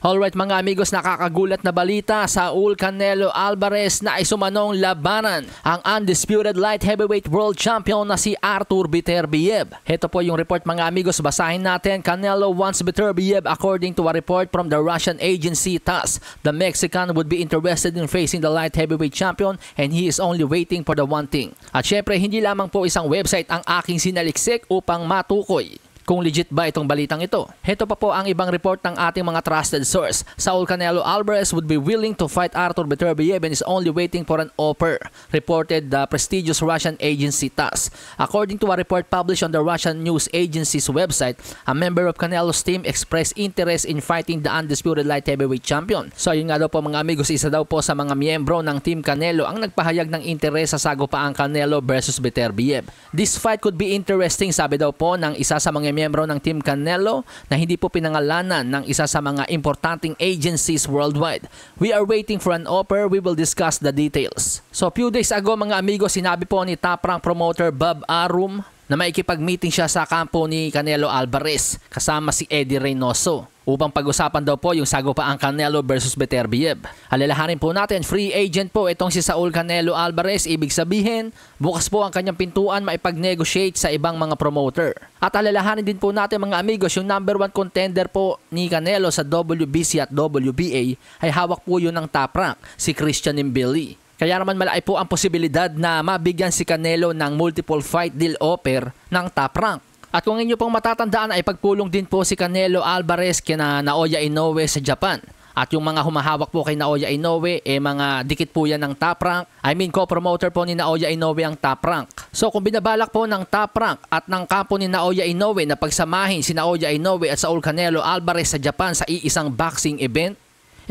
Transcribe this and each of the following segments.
Alright mga amigos, nakakagulat na balita. Saul Canelo Alvarez na isumanong labanan ang undisputed light heavyweight world champion na si Artur Beterbiev. Ito po yung report mga amigos, basahin natin. Canelo wants Beterbiev according to a report from the Russian agency TASS. The Mexican would be interested in facing the light heavyweight champion and he is only waiting for the one thing. At syempre hindi lamang po isang website ang aking sinaliksik upang matukoy kung legit ba itong balitang ito. Heto pa po ang ibang report ng ating mga trusted source. Saul Canelo Alvarez would be willing to fight Artur Beterbiev and is only waiting for an offer, reported the prestigious Russian agency TASS. According to a report published on the Russian news agency's website, a member of Canelo's team expressed interest in fighting the undisputed light heavyweight champion. So yun nga daw po mga amigos, isa daw po sa mga miyembro ng Team Canelo ang nagpahayag ng interes sa sagupaang Canelo versus Beterbiev. This fight could be interesting, sabi daw po ng isa sa mga miyembro ng Team Canelo na hindi po pinangalanan ng isa sa mga importanteng agencies worldwide. We are waiting for an offer. We will discuss the details. So few days ago mga amigos, sinabi po ni top rank promoter Bob Arum na maikipag-meeting siya sa kampo ni Canelo Alvarez kasama si Eddie Reynoso upang pag-usapan daw po yung sagupaang Canelo versus Beterbiev. Alalahanin po natin, free agent po itong si Saul Canelo Alvarez. Ibig sabihin, bukas po ang kanyang pintuan maipag-negotiate sa ibang mga promoter. At alalahanin din po natin mga amigos, yung number 1 contender po ni Canelo sa WBC at WBA ay hawak po yun ng top rank, si Christian Mbili. Kaya naman malaki po ang posibilidad na mabigyan si Canelo ng multiple fight deal offer ng top rank. At kung inyo pong matatandaan ay pagpulong din po si Canelo Alvarez kina Naoya Inoue sa Japan. At yung mga humahawak po kay Naoya Inoue mga dikit po yan ng top rank. I mean co-promoter po ni Naoya Inoue ang top rank. So kung binabalak po ng top rank at ng kampo ni Naoya Inoue na pagsamahin si Naoya Inoue at Saul Canelo Alvarez sa Japan sa iisang boxing event,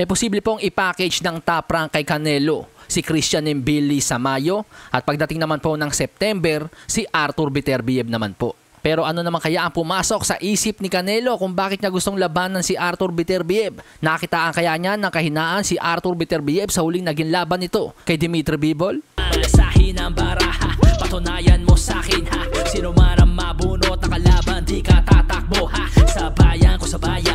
posible pong i-package ng top rank kay Canelo si Christian Mbili sa Mayo at pagdating naman po ng September si Artur Beterbiev naman po. Pero ano naman kaya ang pumasok sa isip ni Canelo kung bakit niya gustong labanan si Artur Beterbiev? Nakitaan kaya niya ng kahinaan si Artur Beterbiev sa huling naging laban nito kay Dimitri Bivol? Alasahin ang baraha, patunayan mo sa'kin ha. Sino man ang mabunot na kalaban, di ka tatakbo ha. Sa bayan ko sa bayan.